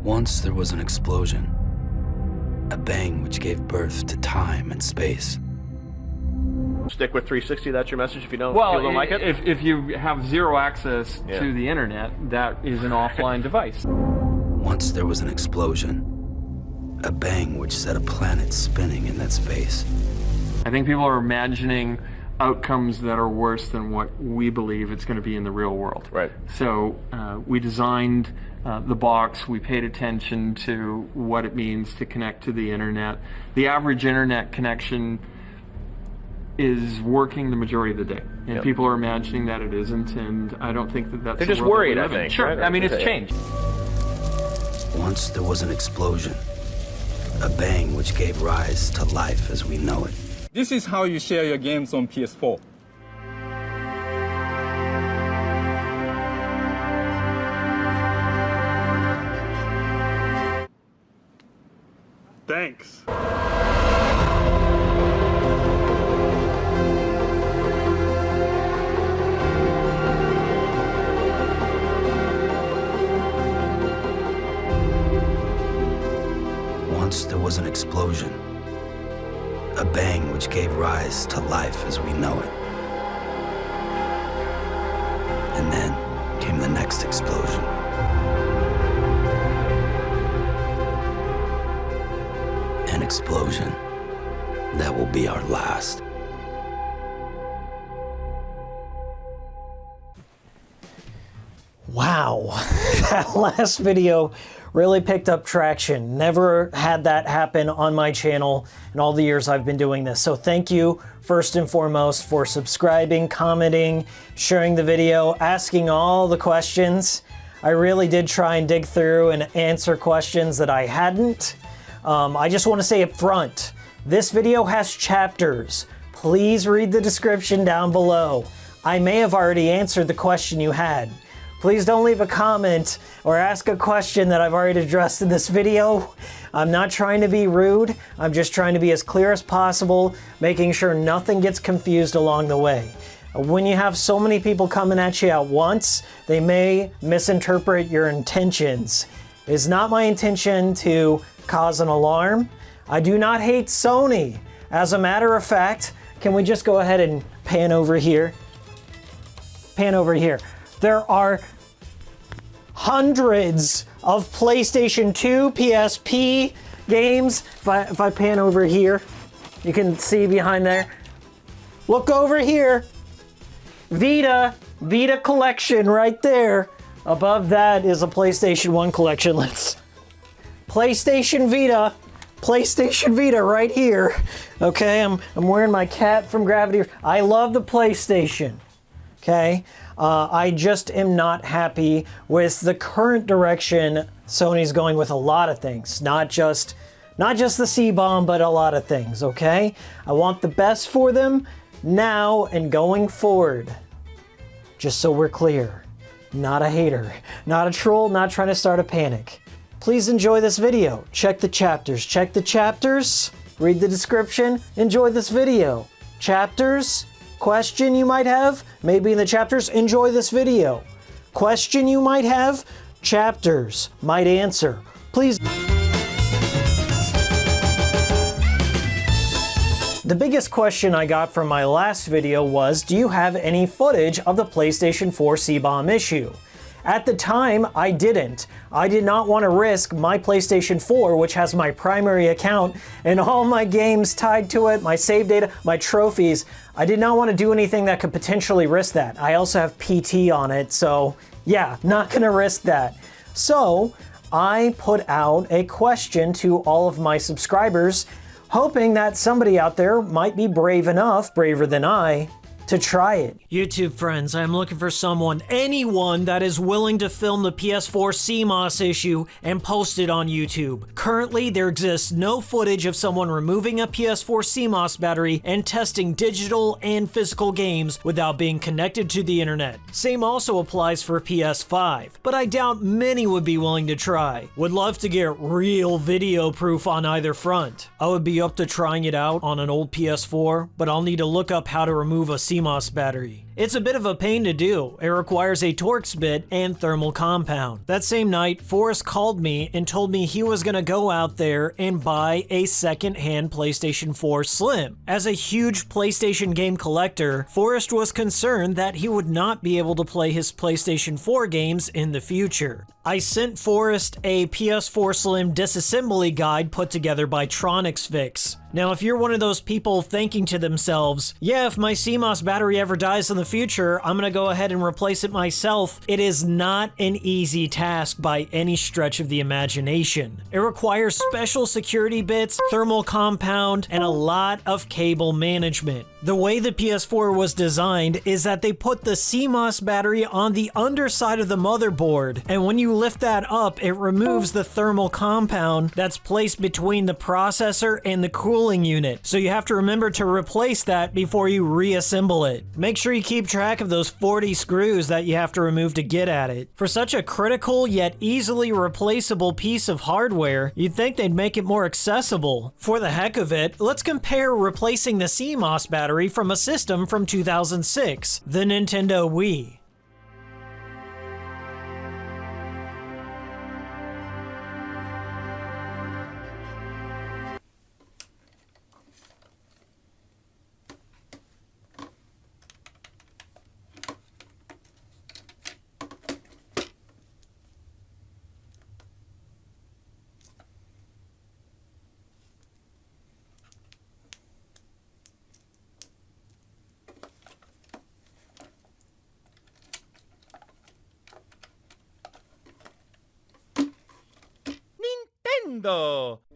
Once there was an explosion, a bang which gave birth to time and space. Stick with 360, that's your message if you don't, well, if you don't like it? If you have zero access to the internet, that is an offline device. Once there was an explosion, a bang which set a planet spinning in that space. I think people are imagining outcomes that are worse than what we believe it's going to be in the real world. Right. So we designed the box, we paid attention to what it means to connect to the internet. The average internet connection is working the majority of the day, and people are imagining that it isn't, and I don't think that that's They're the just world worried, that I we live in. think. Sure, Right? I mean, it's changed. Once there was an explosion, a bang which gave rise to life as we know it. This is how you share your games on PS4. Thanks. Once there was an explosion, a bang which gave rise to life as we know it. And then came the next explosion. An explosion that will be our last. Wow, that last video really picked up traction. Never had that happen on my channel in all the years I've been doing this. So thank you first and foremost for subscribing, commenting, sharing the video, asking all the questions. I really did try and dig through and answer questions that I hadn't. I just want to say up front, this video has chapters. Please read the description down below. I may have already answered the question you had. Please don't leave a comment or ask a question that I've already addressed in this video. I'm not trying to be rude. I'm just trying to be as clear as possible, making sure nothing gets confused along the way. When you have so many people coming at you at once, they may misinterpret your intentions. It's not my intention to cause an alarm. I do not hate Sony. As a matter of fact, can we just go ahead and pan over here? Pan over here. There are hundreds of PlayStation 2, PSP games. If I pan over here, you can see behind there. Look over here. Vita collection right there. Above that is a PlayStation 1 collection. PlayStation Vita right here. Okay, I'm wearing my cat from Gravity. I love the PlayStation. Okay, I just am not happy with the current direction Sony's going with a lot of things, not just the CBOMB, but a lot of things. Okay, I want the best for them now and going forward. Just so we're clear, not a hater, not a troll, not trying to start a panic. Please enjoy this video. Check the chapters. Check the chapters. Read the description. Enjoy this video. Chapters. Question you might have, maybe in the chapters, enjoy this video. Question you might have, chapters might answer. Please. The biggest question I got from my last video was, do you have any footage of the PlayStation 4 CBOMB issue? At the time, I didn't. I did not want to risk my PlayStation 4, which has my primary account and all my games tied to it, my save data, my trophies. I did not want to do anything that could potentially risk that. I also have PT on it, so yeah, not going to risk that. So I put out a question to all of my subscribers, hoping that somebody out there might be brave enough, braver than I, to try it. YouTube friends, I'm looking for someone, anyone that is willing to film the PS4 CMOS issue and post it on YouTube. Currently, there exists no footage of someone removing a PS4 CMOS battery and testing digital and physical games without being connected to the internet. Same also applies for PS5, but I doubt many would be willing to try. Would love to get real video proof on either front. I would be up to trying it out on an old PS4, but I'll need to look up how to remove a CMOS CMOS battery. It's a bit of a pain to do. It requires a Torx bit and thermal compound. That same night, Forrest called me and told me he was gonna go out there and buy a second-hand PlayStation 4 Slim. As a huge PlayStation game collector, Forrest was concerned that he would not be able to play his PlayStation 4 games in the future. I sent Forrest a PS4 Slim disassembly guide put together by TronixFix. Now, if you're one of those people thinking to themselves, yeah, if my CMOS battery ever dies in the future, I'm gonna go ahead and replace it myself, it is not an easy task by any stretch of the imagination. It requires special security bits, thermal compound, and a lot of cable management. The way the PS4 was designed is that they put the CMOS battery on the underside of the motherboard, and when you lift that up, it removes the thermal compound that's placed between the processor and the cooling unit. So you have to remember to replace that before you reassemble it. Make sure you keep track of those 40 screws that you have to remove to get at it. For such a critical yet easily replaceable piece of hardware, you'd think they'd make it more accessible. For the heck of it, let's compare replacing the CMOS battery from a system from 2006, the Nintendo Wii.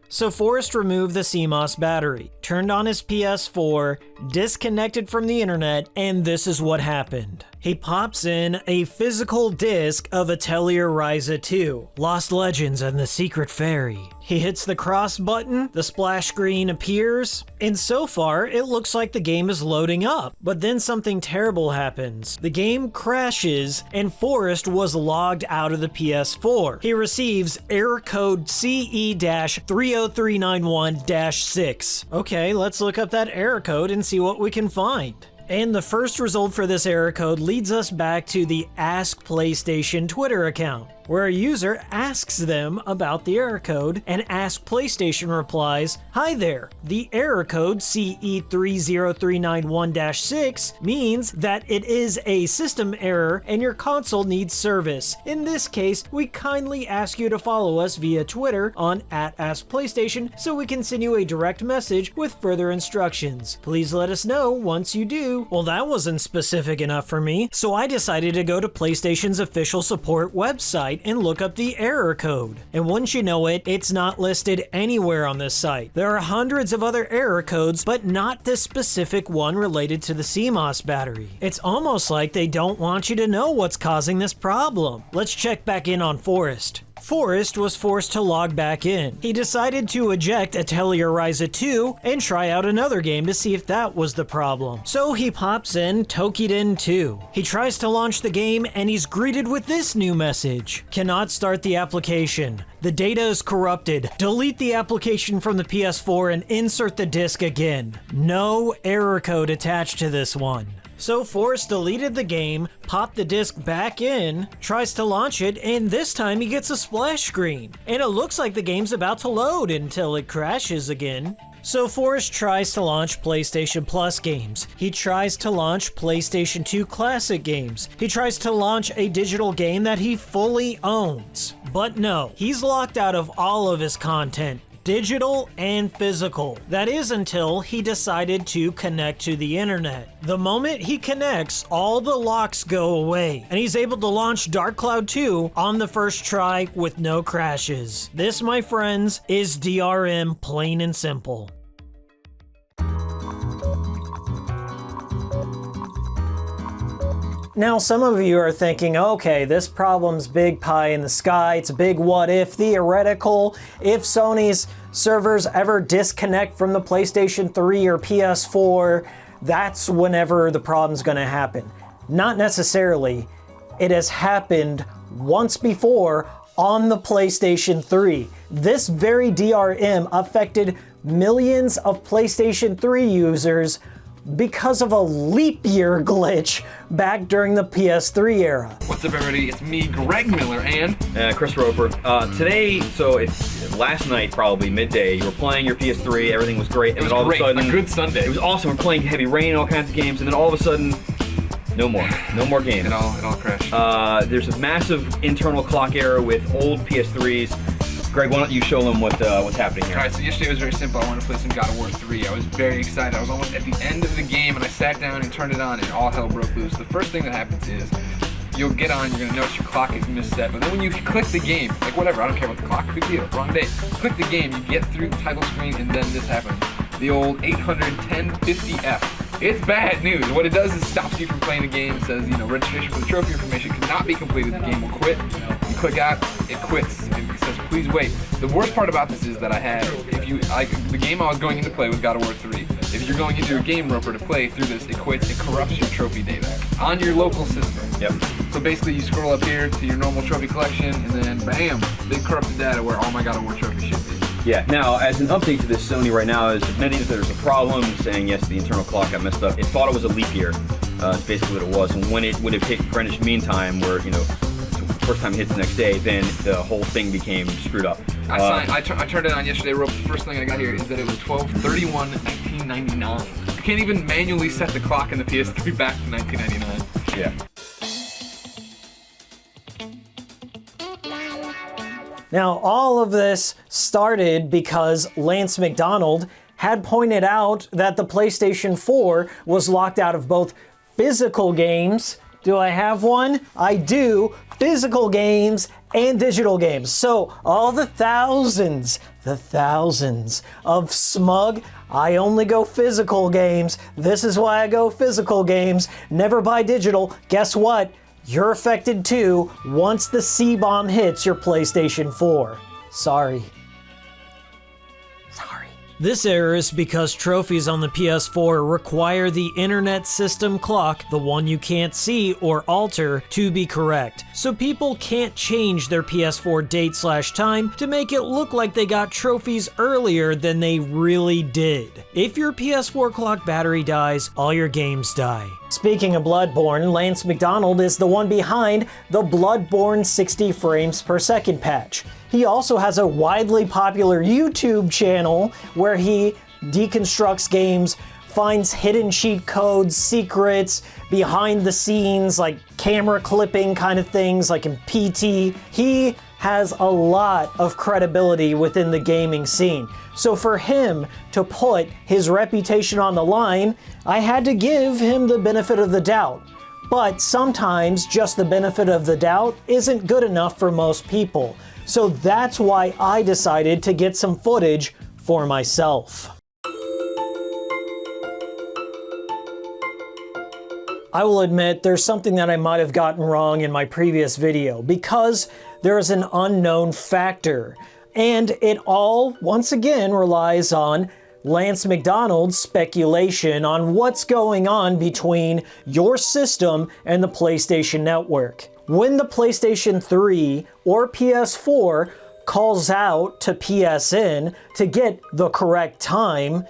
So Forrest removed the CMOS battery, turned on his PS4, disconnected from the internet, and this is what happened. He pops in a physical disc of Atelier Ryza 2, Lost Legends and the Secret Fairy. He hits the cross button, the splash screen appears, and so far it looks like the game is loading up. But then something terrible happens. The game crashes and Forrest was logged out of the PS4. He receives error code CE-30391-6. Okay, let's look up that error code and see what we can find. And the first result for this error code leads us back to the Ask PlayStation Twitter account, where a user asks them about the error code, and Ask PlayStation replies, "Hi there, the error code CE-30391-6 means that it is a system error and your console needs service. In this case, we kindly ask you to follow us via Twitter on @AskPlayStation so we can send you a direct message with further instructions. Please let us know once you do." Well, that wasn't specific enough for me, so I decided to go to PlayStation's official support website and look up the error code. And wouldn't you know it, it's not listed anywhere on this site. There are hundreds of other error codes, but not this specific one related to the CMOS battery. It's almost like they don't want you to know what's causing this problem. Let's check back in on Forrest. Forrest was forced to log back in. He decided to eject Atelier Ryza 2 and try out another game to see if that was the problem. So he pops in Tokiden 2. He tries to launch the game and he's greeted with this new message. Cannot start the application. The data is corrupted. Delete the application from the PS4 and insert the disk again. No error code attached to this one. So Forrest deleted the game, popped the disc back in, tries to launch it, and this time he gets a splash screen. And it looks like the game's about to load until it crashes again. So Forrest tries to launch PlayStation Plus games. He tries to launch PlayStation 2 Classic games. He tries to launch a digital game that he fully owns. But no, he's locked out of all of his content, digital and physical. That is until he decided to connect to the internet. The moment he connects, all the locks go away, and he's able to launch Dark Cloud 2 on the first try with no crashes. This, my friends, is DRM plain and simple. Now, some of you are thinking, okay, this problem's big pie in the sky. It's a big what if, theoretical. If Sony's servers ever disconnect from the PlayStation 3 or PS4, that's whenever the problem's gonna happen. Not necessarily. It has happened once before on the PlayStation 3. This very DRM affected millions of PlayStation 3 users because of a leap year glitch back during the PS3 era. What's up, everybody? It's me, Greg Miller, and Chris Roper. Today, so last night, probably midday, you were playing your PS3, everything was great. It was great, a good Sunday. It was awesome. We're playing heavy rain, all kinds of games, and then all of a sudden, no more games. It all crashed. There's a massive internal clock error with old PS3s. Greg, why don't you show them what's happening here? All right, so yesterday was very simple. I wanted to play some God of War 3. I was very excited. I was almost at the end of the game, and I sat down and turned it on, and all hell broke loose. The first thing that happens is you'll get on, you're going to notice your clock is misset, but then when you click the game, like whatever, I don't care about the clock, big deal, wrong day. Click the game, you get through the title screen, and then this happens. The old 81050F. It's bad news. What it does is stops you from playing the game. It says, registration for the trophy information cannot be completed. The game will quit. You click out, it quits. It says, please wait. The worst part about this is that the game I was going in to play was God of War 3. If you're going into your game Roper to play through this, it quits. It corrupts your trophy data on your local system. Yep. So basically, you scroll up here to your normal trophy collection, and then bam, they corrupt the data where all my God of War trophies should be. Yeah, now, as an update to this, Sony right now is admitting that there's a problem, saying, yes, the internal clock got messed up. It thought it was a leap year. It's basically what it was. And when it hit Greenwich Mean Time, where, first time it hits the next day, then the whole thing became screwed up. I turned it on yesterday. The first thing I got here is that it was 12/31/1999. You can't even manually set the clock in the PS3 back to 1999. Yeah. Now, all of this started because Lance McDonald had pointed out that the PlayStation 4 was locked out of both physical games. Do I have one? I do. Physical games and digital games. So all the thousands of smug, I only go physical games. This is why I go physical games. Never buy digital. Guess what? You're affected too once the CBOMB hits your PlayStation 4. Sorry. This error is because trophies on the PS4 require the internet system clock, the one you can't see or alter, to be correct. So people can't change their PS4 date/time to make it look like they got trophies earlier than they really did. If your PS4 clock battery dies, all your games die. Speaking of Bloodborne, Lance McDonald is the one behind the Bloodborne 60 frames per second patch. He also has a widely popular YouTube channel where he deconstructs games, finds hidden cheat codes, secrets, behind the scenes, like camera clipping kind of things, like in PT. He has a lot of credibility within the gaming scene. So for him to put his reputation on the line, I had to give him the benefit of the doubt. But sometimes just the benefit of the doubt isn't good enough for most people. So that's why I decided to get some footage for myself. I will admit there's something that I might have gotten wrong in my previous video because there is an unknown factor. And it all, once again, relies on Lance McDonald's speculation on what's going on between your system and the PlayStation Network. When the PlayStation 3 or PS4 calls out to PSN to get the correct time,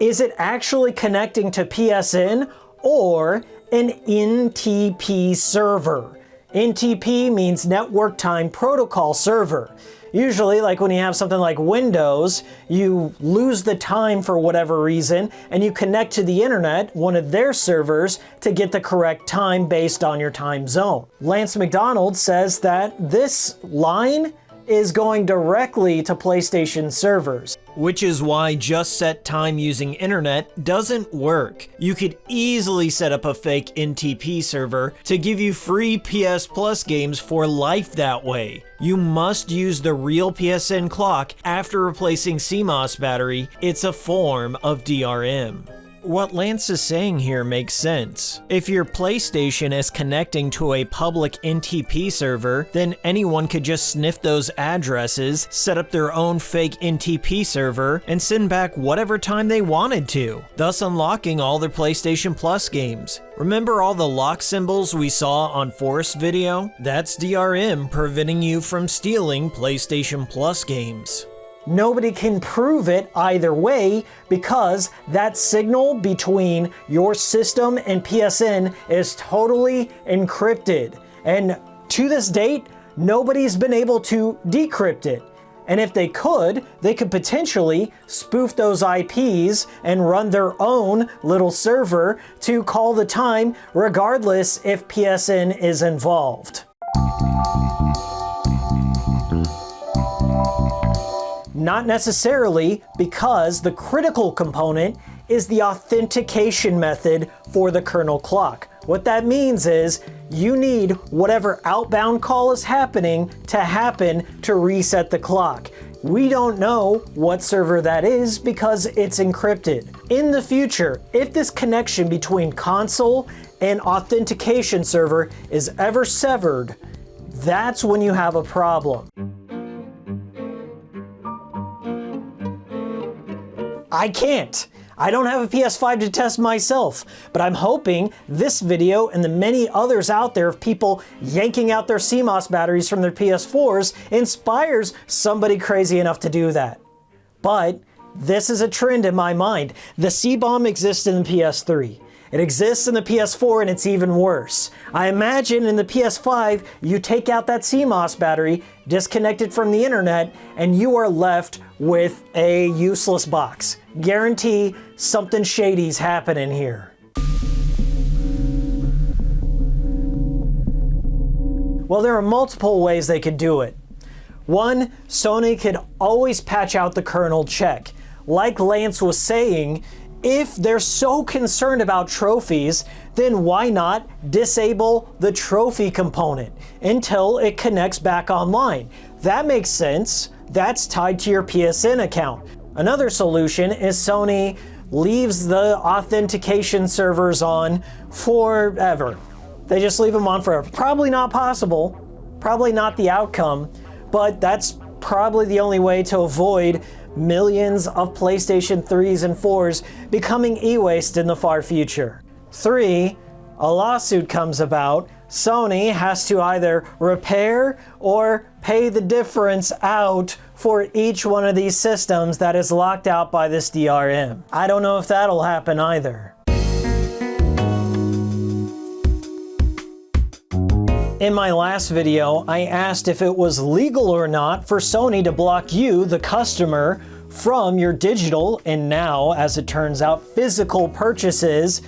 is it actually connecting to PSN or an NTP server? NTP means Network Time Protocol Server. Usually, like when you have something like Windows, you lose the time for whatever reason, and you connect to the internet, one of their servers, to get the correct time based on your time zone. Lance McDonald says that this line is going directly to PlayStation servers. Which is why just set time using internet doesn't work. You could easily set up a fake NTP server to give you free PS Plus games for life that way. You must use the real PSN clock after replacing CMOS battery. It's a form of DRM. What Lance is saying here makes sense. If your PlayStation is connecting to a public NTP server, then anyone could just sniff those addresses, set up their own fake NTP server, and send back whatever time they wanted to, thus unlocking all their PlayStation Plus games. Remember all the lock symbols we saw on Forrest's video? That's DRM preventing you from stealing PlayStation Plus games. nobody can prove it either way because that signal between your system and PSN is totally encrypted. And to this date, nobody's been able to decrypt it. And if they could potentially spoof those IPs and run their own little server to call the time regardless if PSN is involved. Not necessarily, because the critical component is the authentication method for the kernel clock. What that means is you need whatever outbound call is happening to happen to reset the clock. We don't know what server that is because it's encrypted. In the future, if this connection between console and authentication server is ever severed, that's when you have a problem. I don't have a PS5 to test myself, but I'm hoping this video and the many others out there of people yanking out their CMOS batteries from their PS4s inspires somebody crazy enough to do that. But this is a trend in my mind. The CBOMB exists in the PS3. It exists in the PS4 and it's even worse. I imagine in the PS5, you take out that CMOS battery, disconnect it from the internet, and you are left with a useless box. Guarantee something shady's happening here. Well, there are multiple ways they could do it. One, Sony could always patch out the kernel check. Like Lance was saying, if they're so concerned about trophies, then why not disable the trophy component until it connects back online? That makes sense. That's tied to your PSN account. Another solution is Sony leaves the authentication servers on forever. They just leave them on forever. Probably not possible, probably not the outcome, but that's probably the only way to avoid millions of PlayStation 3s and 4s becoming e-waste in the far future. 3, a lawsuit comes about. Sony has to either repair or pay the difference out for each one of these systems that is locked out by this DRM. I don't know if that'll happen either. In my last video, I asked if it was legal or not for Sony to block you, the customer, from your digital, and now, as it turns out, physical purchases,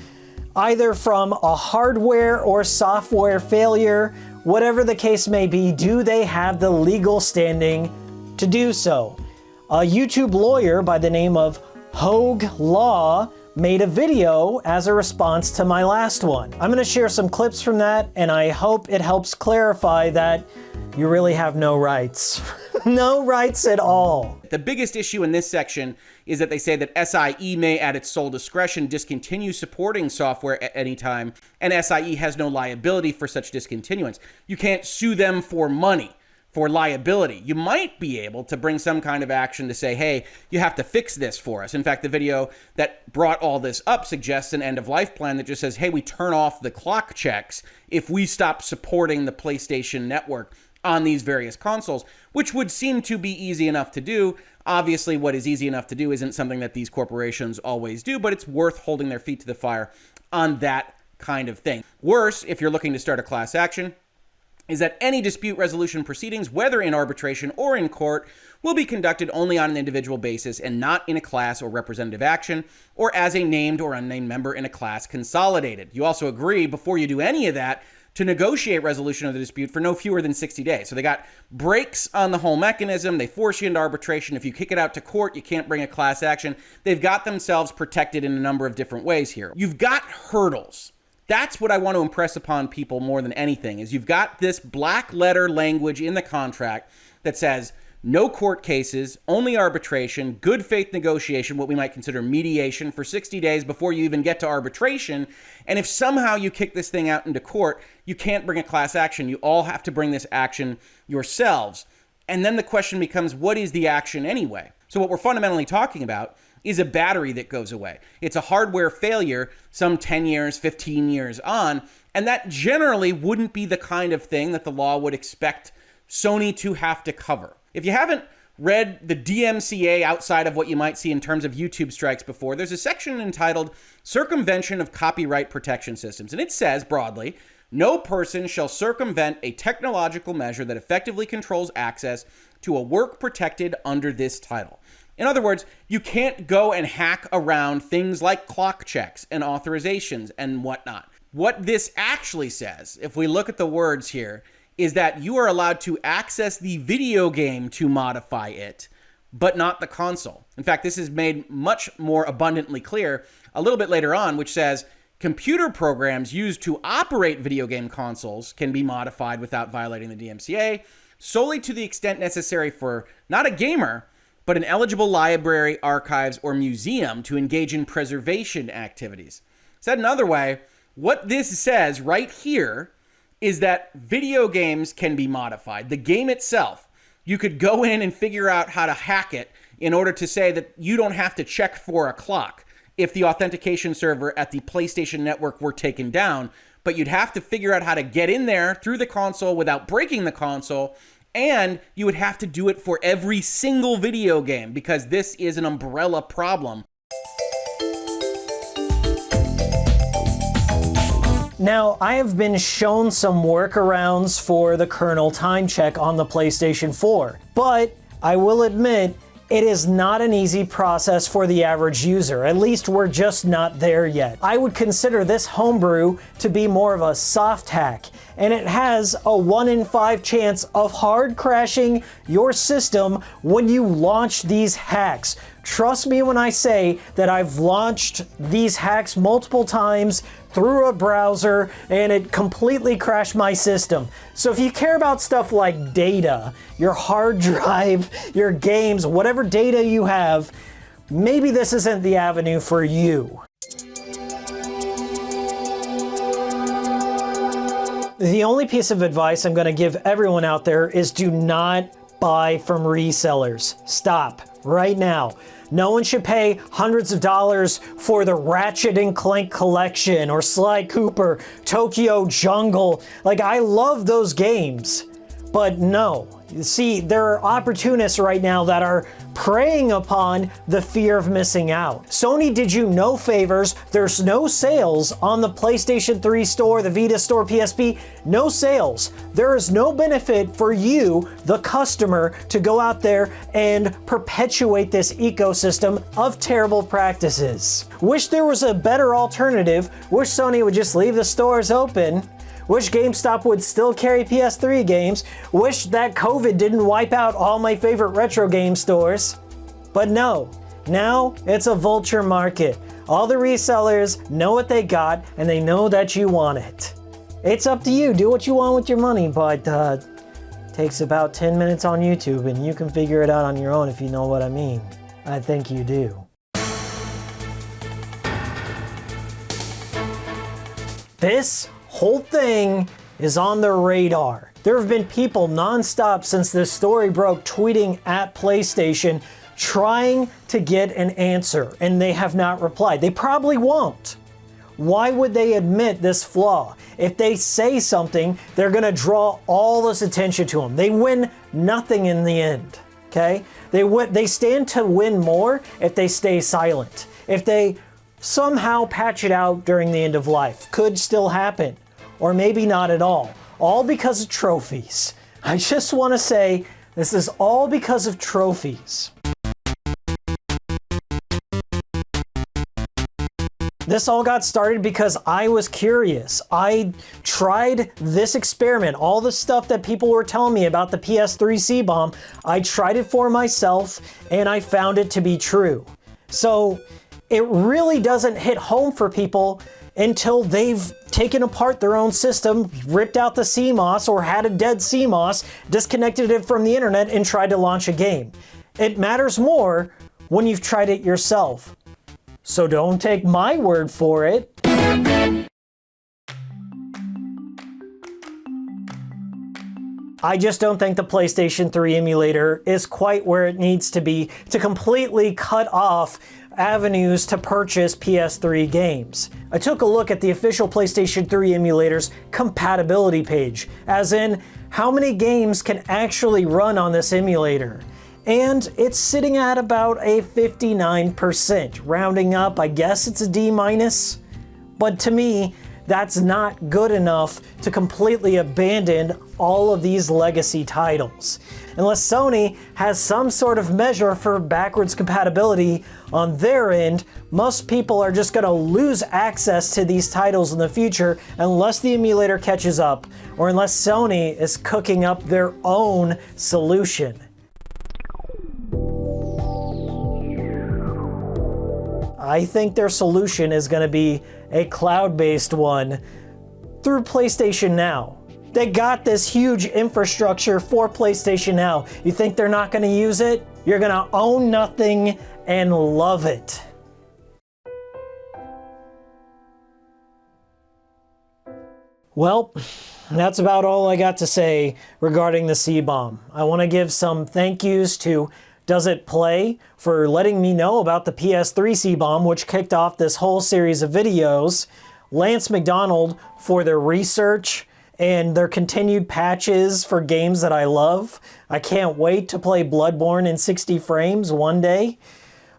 either from a hardware or software failure, whatever the case may be. Do they have the legal standing to do so? A YouTube lawyer by the name of Hogue Law made a video as a response to my last one. I'm going to share some clips from that, and I hope it helps clarify that you really have no rights. No rights at all. The biggest issue in this section is that they say that SIE may, at its sole discretion, discontinue supporting software at any time, and SIE has no liability for such discontinuance. You can't sue them for money, for liability. You might be able to bring some kind of action to say, hey, you have to fix this for us. In fact, the video that brought all this up suggests an end-of-life plan that just says, hey, we turn off the clock checks if we stop supporting the PlayStation Network on these various consoles, which would seem to be easy enough to do. Obviously, what is easy enough to do isn't something that these corporations always do, but it's worth holding their feet to the fire on that kind of thing. Worse, if you're looking to start a class action, is that any dispute resolution proceedings, whether in arbitration or in court, will be conducted only on an individual basis and not in a class or representative action, or as a named or unnamed member in a class consolidated. You also agree, before you do any of that, to negotiate resolution of the dispute for no fewer than 60 days. So they got brakes on the whole mechanism. They force you into arbitration. If you kick it out to court, you can't bring a class action. They've got themselves protected in a number of different ways here. You've got hurdles. That's what I want to impress upon people more than anything, is you've got this black letter language in the contract that says no court cases, only arbitration, good faith negotiation, what we might consider mediation, for 60 days before you even get to arbitration. And if somehow you kick this thing out into court, you can't bring a class action. You all have to bring this action yourselves. And then the question becomes, what is the action anyway? So what we're fundamentally talking about is a battery that goes away. It's a hardware failure some 10 years, 15 years on, and that generally wouldn't be the kind of thing that the law would expect Sony to have to cover. If you haven't read the DMCA outside of what you might see in terms of YouTube strikes before, there's a section entitled Circumvention of Copyright Protection Systems. And it says, broadly, no person shall circumvent a technological measure that effectively controls access to a work protected under this title. In other words, you can't go and hack around things like clock checks and authorizations and whatnot. What this actually says, if we look at the words here, is that you are allowed to access the video game to modify it, but not the console. In fact, this is made much more abundantly clear a little bit later on, which says computer programs used to operate video game consoles can be modified without violating the DMCA, solely to the extent necessary for not a gamer, but an eligible library, archives, or museum to engage in preservation activities. Said another way, what this says right here is that video games can be modified. The game itself, you could go in and figure out how to hack it in order to say that you don't have to check for a clock if the authentication server at the PlayStation Network were taken down, but you'd have to figure out how to get in there through the console without breaking the console, and you would have to do it for every single video game because this is an umbrella problem. Now, I have been shown some workarounds for the kernel time check on the PlayStation 4, but I will admit it is not an easy process for the average user. At least we're just not there yet. I would consider this Homebrew to be more of a soft hack, and it has a 1 in 5 chance of hard crashing your system when you launch these hacks. Trust me when I say that I've launched these hacks multiple times through a browser and it completely crashed my system. So if you care about stuff like data, your hard drive, your games, whatever data you have, maybe this isn't the avenue for you. The only piece of advice I'm going to give everyone out there is do not buy from resellers. Stop right now. No one should pay hundreds of dollars for the Ratchet and Clank collection or Sly Cooper, Tokyo Jungle. Like, I love those games, but no. See, there are opportunists right now that are preying upon the fear of missing out. Sony did you no favors. There's no sales on the PlayStation 3 store, the Vita store, PSP, no sales. There is no benefit for you, the customer, to go out there and perpetuate this ecosystem of terrible practices. Wish there was a better alternative. Wish Sony would just leave the stores open. Wish GameStop would still carry PS3 games. Wish that COVID didn't wipe out all my favorite retro game stores. But no, now it's a vulture market. All the resellers know what they got and they know that you want it. It's up to you, do what you want with your money, but takes about 10 minutes on YouTube and you can figure it out on your own if you know what I mean. I think you do. This whole thing is on the radar. There have been people nonstop since this story broke tweeting at PlayStation trying to get an answer, and they have not replied. They probably won't. Why would they admit this flaw? If they say something, they're gonna draw all this attention to them. They win nothing in the end, okay? They stand to win more if they stay silent. If they somehow patch it out during the end of life. Could still happen. Or maybe not at all because of trophies. I just want to say this is all because of trophies. This all got started because I was curious. I tried this experiment, all the stuff that people were telling me about the PS3 CBOMB, I tried it for myself and I found it to be true. So it really doesn't hit home for people until they've taken apart their own system, ripped out the CMOS or had a dead CMOS, disconnected it from the internet and tried to launch a game. It matters more when you've tried it yourself. So don't take my word for it. I just don't think the PlayStation 3 emulator is quite where it needs to be to completely cut off avenues to purchase PS3 games. I took a look at the official PlayStation 3 emulator's compatibility page, as in how many games can actually run on this emulator. and it's sitting at about a 59%. Rounding up, I guess it's a D-, but to me, that's not good enough to completely abandon all of these legacy titles. Unless Sony has some sort of measure for backwards compatibility on their end, most people are just going to lose access to these titles in the future unless the emulator catches up, or unless Sony is cooking up their own solution. I think their solution is going to be a cloud-based one through PlayStation Now. They got this huge infrastructure for PlayStation Now. You think they're not going to use it? You're going to own nothing and love it. Well, that's about all I got to say regarding the CBOMB. I want to give some thank yous to Does It Play for letting me know about the PS3 CBOMB, which kicked off this whole series of videos, Lance McDonald for their research and their continued patches for games that I love. I can't wait to play Bloodborne in 60 frames one day.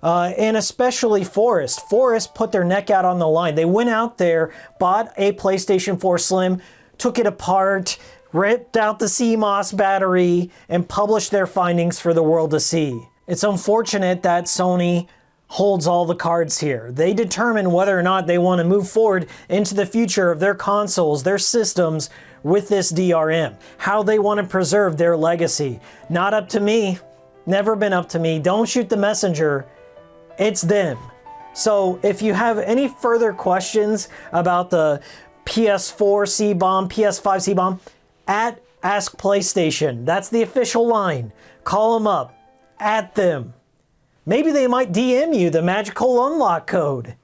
And especially Forrest. Forrest put their neck out on the line. They went out there, bought a PlayStation 4 Slim, took it apart, ripped out the CMOS battery, and published their findings for the world to see. It's unfortunate that Sony holds all the cards here. They determine whether or not they want to move forward into the future of their consoles, their systems, with this DRM. How they want to preserve their legacy. Not up to me. Never been up to me. Don't shoot the messenger. It's them. So if you have any further questions about the PS4 CBOMB, PS5 CBOMB, at Ask PlayStation. That's the official line. Call them up. At them. Maybe they might DM you the magical unlock code.